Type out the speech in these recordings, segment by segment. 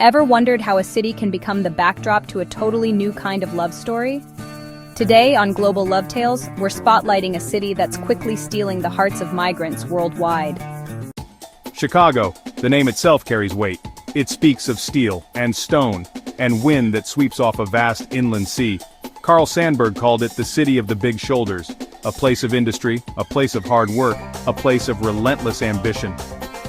Ever wondered how a city can become the backdrop to a totally new kind of love story? Today on Global Love Tales, we're spotlighting a city that's quickly stealing the hearts of migrants worldwide. Chicago, the name itself carries weight. It speaks of steel and stone and wind that sweeps off a vast inland sea. Carl Sandburg called it the city of the big shoulders, a place of industry, a place of hard work, a place of relentless ambition.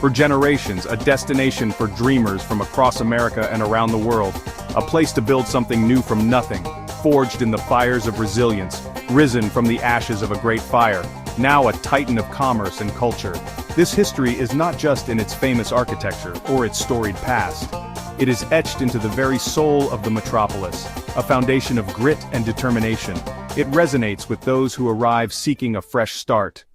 For generations, a destination for dreamers from across America and around the world, a place to build something new from nothing, forged in the fires of resilience, risen from the ashes of a great fire, now a titan of commerce and culture. This history is not just in its famous architecture or its storied past. It is etched into the very soul of the metropolis, a foundation of grit and determination. It resonates with those who arrive seeking a fresh start.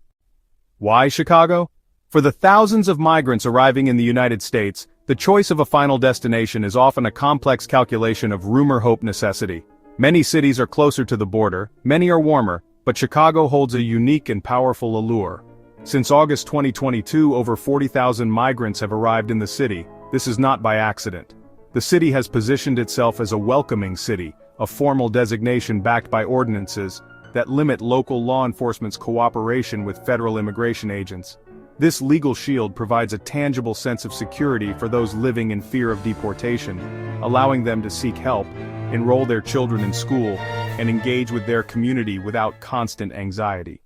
Why Chicago? For the thousands of migrants arriving in the United States, the choice of a final destination is often a complex calculation of rumor, hope, necessity. Many cities are closer to the border, many are warmer, but Chicago holds a unique and powerful allure. Since August 2022, over 40,000 migrants have arrived in the city. This is not by accident. The city has positioned itself as a welcoming city, a formal designation backed by ordinances that limit local law enforcement's cooperation with federal immigration agents. This legal shield provides a tangible sense of security for those living in fear of deportation, allowing them to seek help, enroll their children in school, and engage with their community without constant anxiety.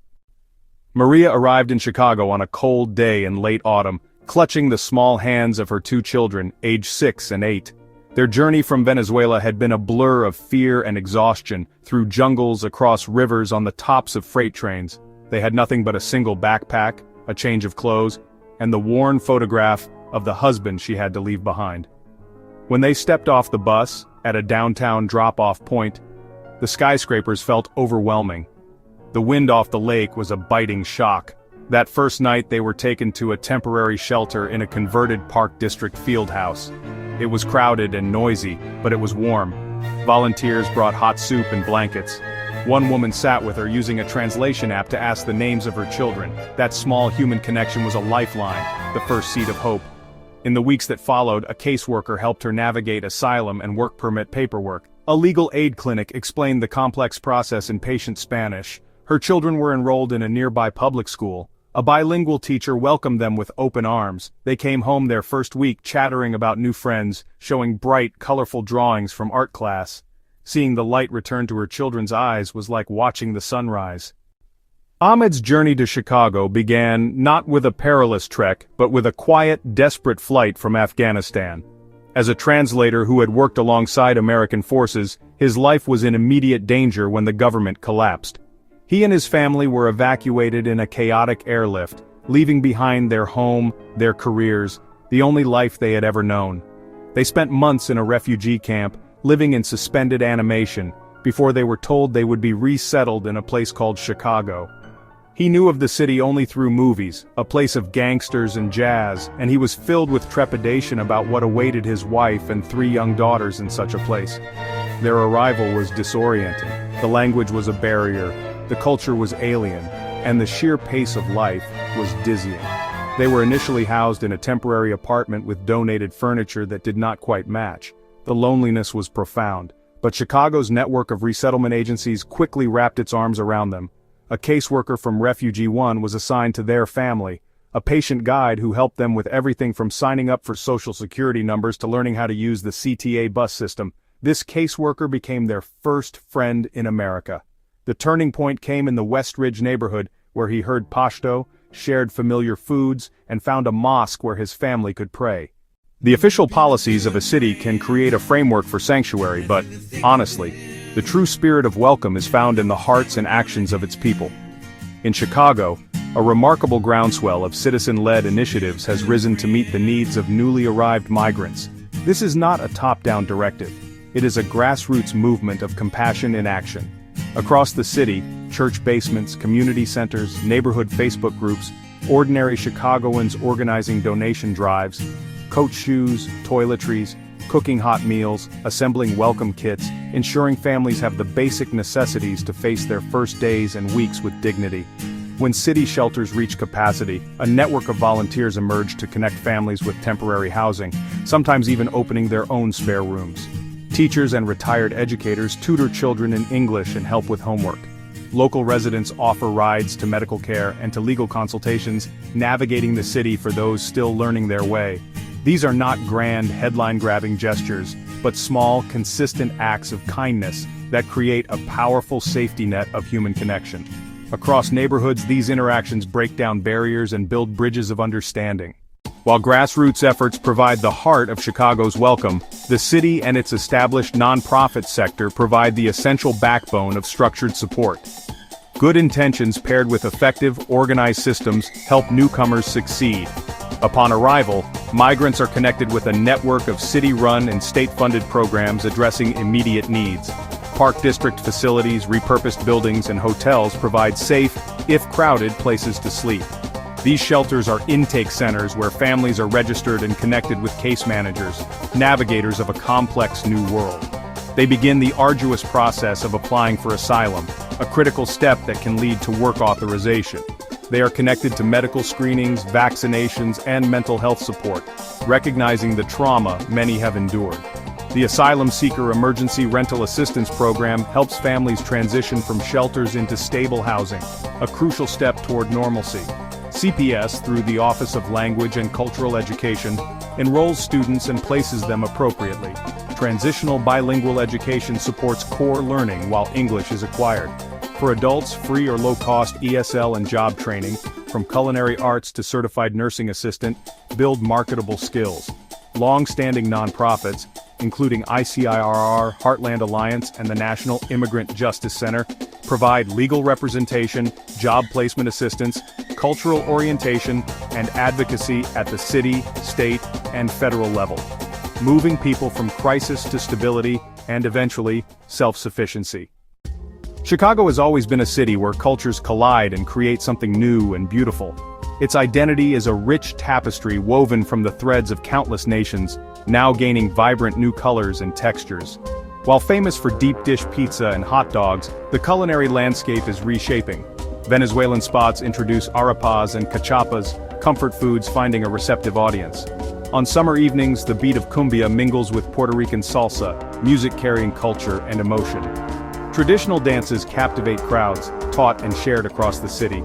Maria arrived in Chicago on a cold day in late autumn, clutching the small hands of her two children, aged 6 and 8. Their journey from Venezuela had been a blur of fear and exhaustion, through jungles, across rivers, on the tops of freight trains. They had nothing but a single backpack, a change of clothes, and the worn photograph of the husband she had to leave behind. When they stepped off the bus, at a downtown drop-off point, the skyscrapers felt overwhelming. The wind off the lake was a biting shock. That first night they were taken to a temporary shelter in a converted Park District field house. It was crowded and noisy, but it was warm. Volunteers brought hot soup and blankets. One woman sat with her using a translation app to ask the names of her children. That small human connection was a lifeline, the first seed of hope. In the weeks that followed, a caseworker helped her navigate asylum and work permit paperwork. A legal aid clinic explained the complex process in patient Spanish. Her children were enrolled in a nearby public school. A bilingual teacher welcomed them with open arms. They came home their first week chattering about new friends, showing bright, colorful drawings from art class. Seeing the light return to her children's eyes was like watching the sunrise. Ahmed's journey to Chicago began not with a perilous trek, but with a quiet, desperate flight from Afghanistan. As a translator who had worked alongside American forces, his life was in immediate danger when the government collapsed. He and his family were evacuated in a chaotic airlift, leaving behind their home, their careers, the only life they had ever known. They spent months in a refugee camp, living in suspended animation, before they were told they would be resettled in a place called Chicago. He knew of the city only through movies, a place of gangsters and jazz, and he was filled with trepidation about what awaited his wife and 3 young daughters in such a place. Their arrival was disorienting. The language was a barrier, the culture was alien, and the sheer pace of life was dizzying. They were initially housed in a temporary apartment with donated furniture that did not quite match. The loneliness was profound, but Chicago's network of resettlement agencies quickly wrapped its arms around them. A caseworker from Refugee One was assigned to their family, a patient guide who helped them with everything from signing up for social security numbers to learning how to use the CTA bus system. This caseworker became their first friend in America. The turning point came in the West Ridge neighborhood, where he heard Pashto, shared familiar foods, and found a mosque where his family could pray. The official policies of a city can create a framework for sanctuary, but, honestly, the true spirit of welcome is found in the hearts and actions of its people. In Chicago, a remarkable groundswell of citizen-led initiatives has risen to meet the needs of newly arrived migrants. This is not a top-down directive. It is a grassroots movement of compassion in action. Across the city, church basements, community centers, neighborhood Facebook groups, ordinary Chicagoans organizing donation drives, coat shoes, toiletries, cooking hot meals, assembling welcome kits, ensuring families have the basic necessities to face their first days and weeks with dignity. When city shelters reach capacity, a network of volunteers emerge to connect families with temporary housing, sometimes even opening their own spare rooms. Teachers and retired educators tutor children in English and help with homework. Local residents offer rides to medical care and to legal consultations, navigating the city for those still learning their way. These are not grand, headline-grabbing gestures, but small, consistent acts of kindness that create a powerful safety net of human connection. Across neighborhoods, these interactions break down barriers and build bridges of understanding. While grassroots efforts provide the heart of Chicago's welcome, the city and its established nonprofit sector provide the essential backbone of structured support. Good intentions paired with effective, organized systems help newcomers succeed. Upon arrival, migrants are connected with a network of city-run and state-funded programs addressing immediate needs. Park district facilities, repurposed buildings, and hotels provide safe, if crowded, places to sleep. These shelters are intake centers where families are registered and connected with case managers, navigators of a complex new world. They begin the arduous process of applying for asylum, a critical step that can lead to work authorization. They are connected to medical screenings, vaccinations, and mental health support, recognizing the trauma many have endured. The Asylum Seeker Emergency Rental Assistance Program helps families transition from shelters into stable housing, a crucial step toward normalcy. CPS, through the Office of Language and Cultural Education, enrolls students and places them appropriately. Transitional bilingual education supports core learning while English is acquired. For adults, free or low-cost ESL and job training, from culinary arts to certified nursing assistant, build marketable skills. Long-standing nonprofits, including ICIRR, Heartland Alliance, and the National Immigrant Justice Center, provide legal representation, job placement assistance, cultural orientation, and advocacy at the city, state, and federal level, moving people from crisis to stability and eventually self-sufficiency. Chicago has always been a city where cultures collide and create something new and beautiful. Its identity is a rich tapestry woven from the threads of countless nations, now gaining vibrant new colors and textures. While famous for deep dish pizza and hot dogs, the culinary landscape is reshaping. Venezuelan spots introduce arepas and cachapas, comfort foods finding a receptive audience. On summer evenings, the beat of cumbia mingles with Puerto Rican salsa, music carrying culture and emotion. Traditional dances captivate crowds, taught and shared across the city.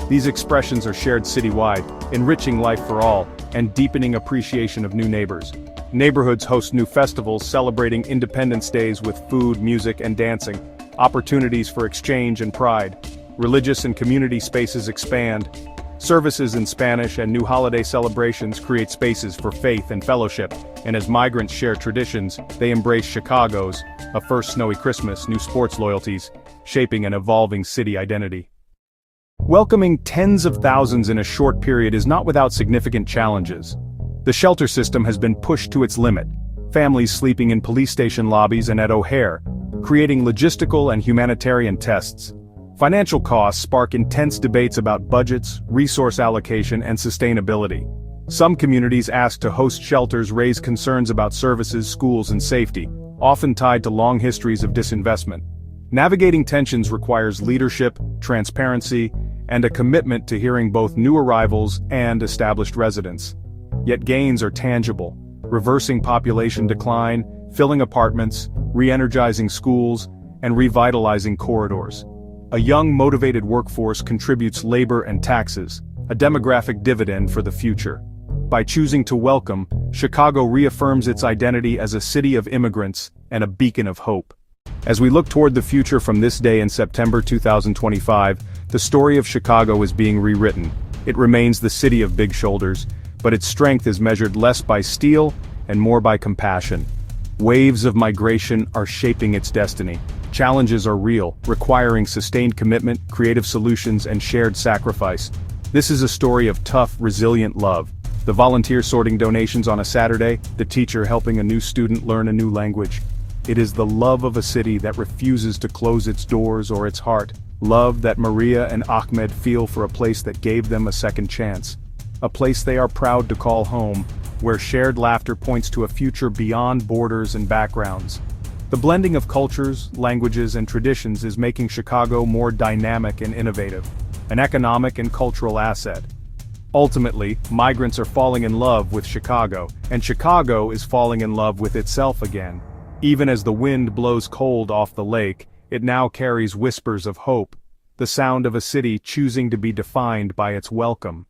These expressions are shared citywide, enriching life for all, and deepening appreciation of new neighbors. Neighborhoods host new festivals celebrating Independence Days with food, music, and dancing, opportunities for exchange and pride. Religious and community spaces expand. Services in Spanish and new holiday celebrations create spaces for faith and fellowship, and as migrants share traditions, they embrace Chicago's, a first snowy Christmas, new sports loyalties, shaping an evolving city identity. Welcoming tens of thousands in a short period is not without significant challenges. The shelter system has been pushed to its limit, families sleeping in police station lobbies and at O'Hare, creating logistical and humanitarian tests. Financial costs spark intense debates about budgets, resource allocation, and sustainability. Some communities asked to host shelters raise concerns about services, schools, and safety, often tied to long histories of disinvestment. Navigating tensions requires leadership, transparency, and a commitment to hearing both new arrivals and established residents. Yet gains are tangible, reversing population decline, filling apartments, re-energizing schools, and revitalizing corridors. A young, motivated workforce contributes labor and taxes, a demographic dividend for the future. By choosing to welcome, Chicago reaffirms its identity as a city of immigrants and a beacon of hope. As we look toward the future from this day in September 2025, the story of Chicago is being rewritten. It remains the city of big shoulders, but its strength is measured less by steel and more by compassion. Waves of migration are shaping its destiny. Challenges are real, requiring sustained commitment, creative solutions, and shared sacrifice. This is a story of tough, resilient love. The volunteer sorting donations on a Saturday, the teacher helping a new student learn a new language. It is the love of a city that refuses to close its doors or its heart. Love that Maria and Ahmed feel for a place that gave them a second chance. A place they are proud to call home, where shared laughter points to a future beyond borders and backgrounds. The blending of cultures, languages, and traditions is making Chicago more dynamic and innovative. an economic and cultural asset. Ultimately, migrants are falling in love with Chicago, and Chicago is falling in love with itself again. Even as the wind blows cold off the lake, it now carries whispers of hope, the sound of a city choosing to be defined by its welcome.